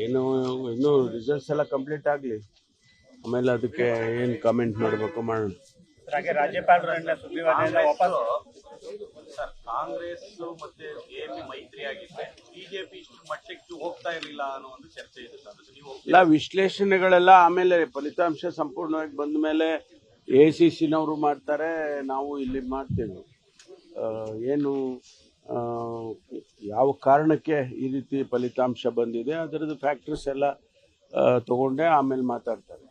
ಏನು ಇನ್ನೂ ರಿಸಲ್ಟ್ಸ್ ಎಲ್ಲ ಕಂಪ್ಲೀಟ್ ಆಗಲಿ, ಆಮೇಲೆ ಅದಕ್ಕೆ ಏನು ಕಾಮೆಂಟ್ ಮಾಡಬೇಕು ಮಾಡೋಣ. ರಾಜ್ಯಪಾಲರ ಸುಗ್ರೀವಾಜ್ಞೆಯಿಂದ ವಾಪಸ್ ಸರ್ ಕಾಂಗ್ರೆಸ್ ಮತ್ತೆ ಎಪಿ ಮೈತ್ರಿ ಆಗಿದ್ರೆ ಬಿಜೆಪಿ ಇಷ್ಟು ಮಟ್ಟಕ್ಕೆ ಹೋಗ್ತಾ ಇರಲಿಲ್ಲ ಅನ್ನೋ ಒಂದು ಚರ್ಚೆ ಇದೆ ಸರ್. ಇಲ್ಲ, ವಿಶ್ಲೇಷಣೆಗಳೆಲ್ಲ ಆಮೇಲೆ ಫಲಿತಾಂಶ ಸಂಪೂರ್ಣವಾಗಿ ಬಂದ ಮೇಲೆ ACCನವರು ಮಾಡ್ತಾರೆ, ನಾವು ಇಲ್ಲಿ ಮಾಡ್ತೇವೆ. ಏನು ಯಾವ ಕಾರಣಕ್ಕೆ ಈ ರೀತಿ ಫಲಿತಾಂಶ ಬಂದಿದೆ ಅದರದ್ದು ಫ್ಯಾಕ್ಟರ್ಸ್ ಎಲ್ಲ ತಗೊಂಡೆ ಆಮೇಲೆ ಮಾತಾಡ್ತಾರೆ.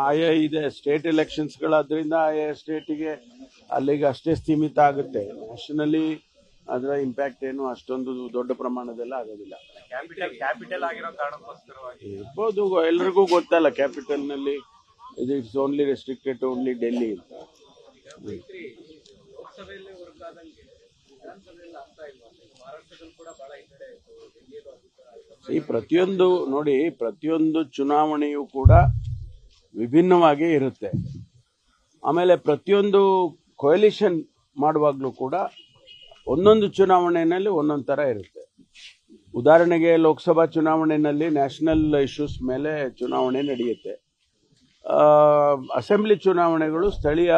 ಆಯಾ ಇದೆ ಸ್ಟೇಟ್ ಎಲೆಕ್ಷನ್ಸ್ಗಳು, ಅದರಿಂದ ಆಯಾ ಸ್ಟೇಟಿಗೆ ಅಲ್ಲಿಗೆ ಅಷ್ಟೇ ಸೀಮಿತ ಆಗುತ್ತೆ. ನ್ಯಾಷನಲಿ ಅದರ ಇಂಪ್ಯಾಕ್ಟ್ ಏನು ಅಷ್ಟೊಂದು ದೊಡ್ಡ ಪ್ರಮಾಣದಲ್ಲಿ ಆಗೋದಿಲ್ಲ. ಇರ್ಬೋದು, ಎಲ್ರಿಗೂ ಗೊತ್ತಲ್ಲ ಕ್ಯಾಪಿಟಲ್ನಲ್ಲಿ it's only restricted to only Delhi ಅಂತ. ಈ ಪ್ರತಿಯೊಂದು ನೋಡಿ, ಪ್ರತಿಯೊಂದು ಚುನಾವಣೆಯೂ ಕೂಡ ವಿಭಿನ್ನವಾಗಿ ಇರುತ್ತೆ. ಆಮೇಲೆ ಪ್ರತಿಯೊಂದು ಕೊಯಲಿಷನ್ ಮಾಡುವಾಗಲೂ ಕೂಡ ಒಂದೊಂದು ಚುನಾವಣೆಯಲ್ಲಿ ಒಂದೊಂದು ಥರ ಇರುತ್ತೆ. ಉದಾಹರಣೆಗೆ ಲೋಕಸಭಾ ಚುನಾವಣೆಯಲ್ಲಿ ನ್ಯಾಷನಲ್ ಇಶ್ಯೂಸ್ ಮೇಲೆ ಚುನಾವಣೆ ನಡೆಯುತ್ತೆ. ಅಸೆಂಬ್ಲಿ ಚುನಾವಣೆಗಳು ಸ್ಥಳೀಯ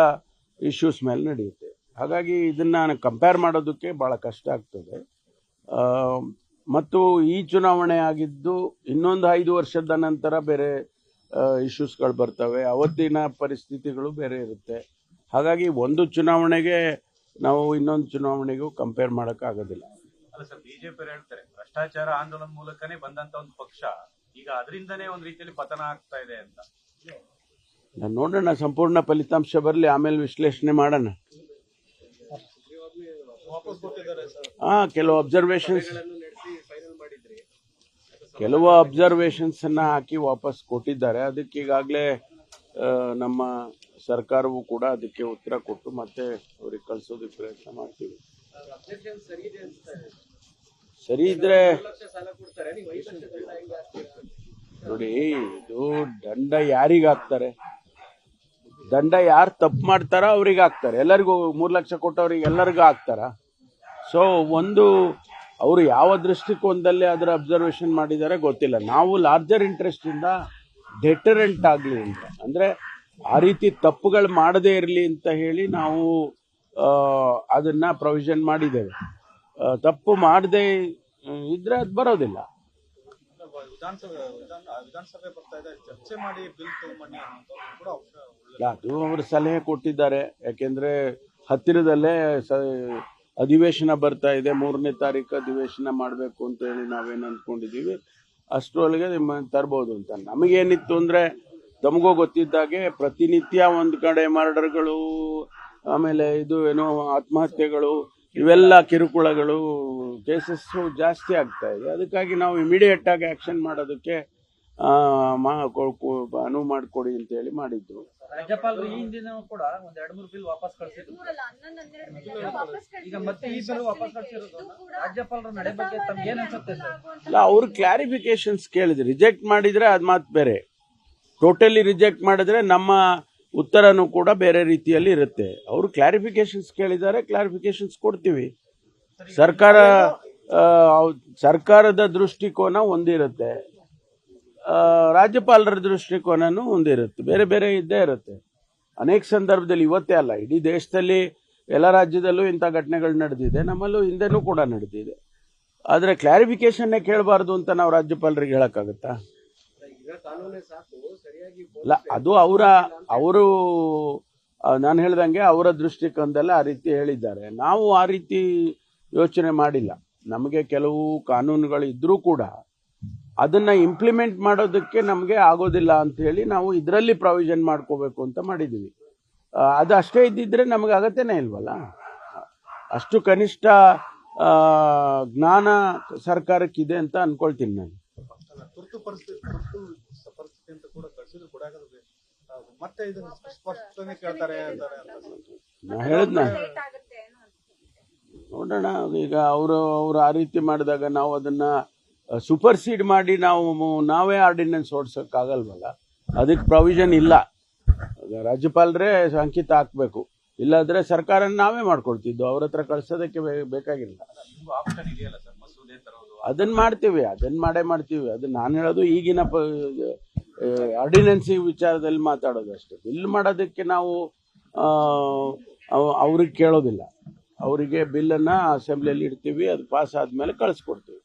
ಇಶ್ಯೂಸ್ ಮೇಲೆ ನಡೆಯುತ್ತೆ. ಹಾಗಾಗಿ ಇದನ್ನು ಕಂಪೇರ್ ಮಾಡೋದಕ್ಕೆ ಭಾಳ ಕಷ್ಟ ಆಗ್ತದೆ. ಮತ್ತು ಈ ಚುನಾವಣೆ ಆಗಿದ್ದು ಇನ್ನೊಂದು 5 ವರ್ಷದ ನಂತರ ಬೇರೆ ಇಶ್ಯೂಸ್ಗಳು ಬರ್ತವೆ, ಅವತ್ತಿನ ಪರಿಸ್ಥಿತಿಗಳು ಬೇರೆ ಇರುತ್ತೆ. ಹಾಗಾಗಿ ಒಂದು ಚುನಾವಣೆಗೆ ನಾವು ಇನ್ನೊಂದು ಚುನಾವಣೆಗೂ ಕಂಪೇರ್ ಮಾಡೋಕ್ಕಾಗೋದಿಲ್ಲ. ಅಲ್ಲ ಸರ್, ಬಿಜೆಪಿ ಹೇಳ್ತಾರೆ ಭ್ರಷ್ಟಾಚಾರ ಆಂದೋಲನ ಮೂಲಕನೇ ಬಂದಂತ ಒಂದು ಪಕ್ಷ ಈಗ ಅದರಿಂದನೇ ಒಂದು ರೀತಿಯಲ್ಲಿ ಪತನ ಆಗ್ತಾ ಇದೆ ಅಂತ. ನೋಡೋಣ, ಸಂಪೂರ್ಣ ಫಲಿತಾಂಶ ಬರಲಿ, ಆಮೇಲೆ ವಿಶ್ಲೇಷಣೆ ಮಾಡೋಣ. ಕೆಲವು ಅಬ್ಸರ್ವೇಷನ್ಸ್ ಅನ್ನ ಹಾಕಿ ವಾಪಸ್ ಕೊಟ್ಟಿದ್ದಾರೆ. ಅದಕ್ಕೆ ಈಗಾಗಲೇ ನಮ್ಮ ಸರ್ಕಾರವು ಕೂಡ ಅದಕ್ಕೆ ಉತ್ತರ ಕೊಟ್ಟು ಮತ್ತೆ ಅವ್ರಿಗೆ ಕಳಿಸೋದಕ್ಕೆ ಪ್ರಯತ್ನ ಮಾಡ್ತೀವಿ. ಸರಿ ಇದ್ರೆ ನೋಡಿ, ಇದು ದಂಡ ಯಾರಿಗಾಗ್ತಾರೆ? ದಂಡ ಯಾರು ತಪ್ಪು ಮಾಡ್ತಾರ ಅವ್ರಿಗೆ ಹಾಕ್ತಾರೆ. ಎಲ್ಲರಿಗೂ 3 ಲಕ್ಷ ಕೊಟ್ಟವ್ರಿಗೆ ಎಲ್ಲರಿಗೂ ಹಾಕ್ತಾರ? ಸೊ ಒಂದು ಅವರು ಯಾವ ದೃಷ್ಟಿಕೋನದಲ್ಲಿ ಅದರ ಅಬ್ಸರ್ವೇಷನ್ ಮಾಡಿದ್ದಾರೆ ಗೊತ್ತಿಲ್ಲ. ನಾವು ಲಾರ್ಜರ್ ಇಂಟ್ರೆಸ್ಟ್ ಇಂದ ಡೆಟರೆಂಟ್ ಆಗಲಿ ಅಂತ, ಅಂದರೆ ಆ ರೀತಿ ತಪ್ಪುಗಳು ಮಾಡದೇ ಇರಲಿ ಅಂತ ಹೇಳಿ ನಾವು ಅದನ್ನ ಪ್ರೊವಿಷನ್ ಮಾಡಿದ್ದೇವೆ. ತಪ್ಪು ಮಾಡದೇ ಇದ್ರೆ ಅದು ಬರೋದಿಲ್ಲ. ಅದು ಅವರು ಸಲಹೆ ಕೊಟ್ಟಿದ್ದಾರೆ. ಯಾಕೆಂದ್ರೆ ಹತ್ತಿರದಲ್ಲೇ ಅಧಿವೇಶನ ಬರ್ತಾ ಇದೆ, 3ನೇ ತಾರೀಕು ಅಧಿವೇಶನ ಮಾಡಬೇಕು ಅಂತ ಹೇಳಿ ನಾವೇನು ಅಂದ್ಕೊಂಡಿದ್ದೀವಿ. ಅಷ್ಟರೊಳಗೆ ತರ್ಬೋದು ಅಂತ. ನಮಗೇನಿತ್ತು ಅಂದರೆ, ತಮಗೂ ಗೊತ್ತಿದ್ದಾಗೆ ಪ್ರತಿನಿತ್ಯ ಒಂದು ಕಡೆ ಮರ್ಡರ್ಗಳು, ಆಮೇಲೆ ಇದು ಏನೋ ಆತ್ಮಹತ್ಯೆಗಳು, ಇವೆಲ್ಲ ಕಿರುಕುಳಗಳು, ಕೇಸಸ್ಸು ಜಾಸ್ತಿ ಆಗ್ತಾ ಇದೆ. ಅದಕ್ಕಾಗಿ ನಾವು ಇಮಿಡಿಯೇಟ್ ಆಗಿ ಆಕ್ಷನ್ ಮಾಡೋದಕ್ಕೆ ಅನುವು ಮಾಡಿಕೊಡಿ ಅಂತ ಹೇಳಿ ಮಾಡಿದ್ದು. ರಾಜ್ಯಪಾಲರು ಈ ಹಿಂದಿನ ಕೂಡ ಒಂದ್ 2-3 ಬಿಲ್ ವಾಪಸ್ ಕಳಿಸಿದ್ರು. ಈಗ ಮತ್ತೆ ಈ ಬಿಲ್ ವಾಪಸ್ ಕಳಿಸಿರೋದು ರಾಜ್ಯಪಾಲರ ನಡೆ ಬಗ್ಗೆ ತಮ್ಗೆ ಏನ್ ಅನ್ಸುತ್ತೆ ಸರ್? ಇಲ್ಲ, ಅವ್ರು ಕ್ಲಾರಿಫಿಕೇಶನ್ಸ್ ಕೇಳಿದ್ರು. ರಿಜೆಕ್ಟ್ ಮಾಡಿದ್ರೆ ಅದ್ ಮಾತು ಬೇರೆ, ಟೋಟಲಿ ರಿಜೆಕ್ಟ್ ಮಾಡಿದ್ರೆ ನಮ್ಮ ಉತ್ತರನೂ ಕೂಡ ಬೇರೆ ರೀತಿಯಲ್ಲಿ ಇರುತ್ತೆ. ಅವರು ಕ್ಲಾರಿಫಿಕೇಶನ್ಸ್ ಕೇಳಿದ್ದಾರೆ, ಕ್ಲಾರಿಫಿಕೇಶನ್ಸ್ ಕೊಡ್ತೀವಿ. ಸರ್ಕಾರದ ದೃಷ್ಟಿಕೋನ ಒಂದಿರುತ್ತೆ, ರಾಜ್ಯಪಾಲರ ದೃಷ್ಟಿಕೋನನೂ ಒಂದಿರುತ್ತೆ, ಬೇರೆ ಬೇರೆ ಇದ್ದೇ ಇರುತ್ತೆ. ಅನೇಕ ಸಂದರ್ಭದಲ್ಲಿ, ಇವತ್ತೇ ಅಲ್ಲ, ಇಡೀ ದೇಶದಲ್ಲಿ ಎಲ್ಲ ರಾಜ್ಯದಲ್ಲೂ ಇಂಥ ಘಟನೆಗಳು ನಡೆದಿದೆ, ನಮ್ಮಲ್ಲೂ ಹಿಂದೆನೂ ಕೂಡ ನಡೆದಿದೆ. ಆದರೆ ಕ್ಲಾರಿಫಿಕೇಶನ್ನೇ ಕೇಳಬಾರ್ದು ಅಂತ ನಾವು ರಾಜ್ಯಪಾಲರಿಗೆ ಹೇಳಕ್ಕಾಗತ್ತಾ? ಇಲ್ಲ, ಅದು ಅವರು ನಾನು ಹೇಳ್ದಂಗೆ ಅವರ ದೃಷ್ಟಿಕೋನದಲ್ಲಿ ಆ ರೀತಿ ಹೇಳಿದ್ದಾರೆ. ನಾವು ಆ ರೀತಿ ಯೋಚನೆ ಮಾಡಿಲ್ಲ. ನಮಗೆ ಕೆಲವು ಕಾನೂನುಗಳು ಇದ್ರೂ ಕೂಡ ಅದನ್ನ ಇಂಪ್ಲಿಮೆಂಟ್ ಮಾಡೋದಕ್ಕೆ ನಮಗೆ ಆಗೋದಿಲ್ಲ ಅಂತ ಹೇಳಿ ನಾವು ಇದರಲ್ಲಿ ಪ್ರಾವಿಷನ್ ಮಾಡ್ಕೋಬೇಕು ಅಂತ ಮಾಡಿದ್ದೀವಿ. ಅದು ಅಷ್ಟೇ ಇದ್ದಿದ್ರೆ ನಮಗೆ ಅಗತ್ಯನೇ ಇಲ್ವಲ್ಲ. ಅಷ್ಟು ಕನಿಷ್ಠ ಜ್ಞಾನ ಸರ್ಕಾರಕ್ಕಿದೆ ಅಂತ ಅನ್ಕೊಳ್ತೀನಿ ನಾನು. ತುರ್ತು ಪರಿಸ್ಥಿತಿ ಅಂತ ಕೂಡ ಕಳಿಸಿದ್ರು ಕೂಡ ಮತ್ತೆ ಇದನ್ನ ಸ್ಪಷ್ಟನೆ ಕೇಳ್ತಾರೆ ನಾ ಹೇಳಿದ್ನ, ನೋಡೋಣ. ಈಗ ಅವರು ಆ ರೀತಿ ಮಾಡಿದಾಗ ನಾವು ಅದನ್ನ ಸೂಪರ್ಸೀಡ್ ಮಾಡಿ ನಾವೇ ಆರ್ಡಿನೆನ್ಸ್ ಓಡಿಸೋಕ್ಕಾಗಲ್ವಲ್ಲ. ಅದಕ್ಕೆ ಪ್ರಾವಿಷನ್ ಇಲ್ಲ. ರಾಜ್ಯಪಾಲರೇ ಅಂಕಿತ ಹಾಕ್ಬೇಕು, ಇಲ್ಲಾಂದ್ರೆ ಸರ್ಕಾರ ನಾವೇ ಮಾಡ್ಕೊಳ್ತಿದ್ದು, ಅವ್ರ ಹತ್ರ ಕಳ್ಸೋದಕ್ಕೆ ಬೇಕಾಗಿಲ್ಲ. ನಿಮ್ಗೂ ಆಪ್ಷನ್ ಇದೆಯಲ್ಲ ಸರ್, ಮಸೂದೆ ತರೋದು. ಅದನ್ನ ಮಾಡ್ತೀವಿ, ಮಾಡ್ತೀವಿ. ಅದನ್ನ ನಾನು ಹೇಳೋದು ಈಗಿನ ಆರ್ಡಿನೆನ್ಸಿ ವಿಚಾರದಲ್ಲಿ ಮಾತಾಡೋದು ಅಷ್ಟೇ. ಬಿಲ್ ಮಾಡೋದಕ್ಕೆ ನಾವು ಅವ್ರಿಗೆ ಕೇಳೋದಿಲ್ಲ. ಅವರಿಗೆ ಬಿಲ್ಲನ್ನು ಅಸೆಂಬ್ಲಿಯಲ್ಲಿ ಇಡ್ತೀವಿ, ಅದು ಪಾಸ್ ಆದಮೇಲೆ ಕಳಿಸ್ಕೊಡ್ತೀವಿ.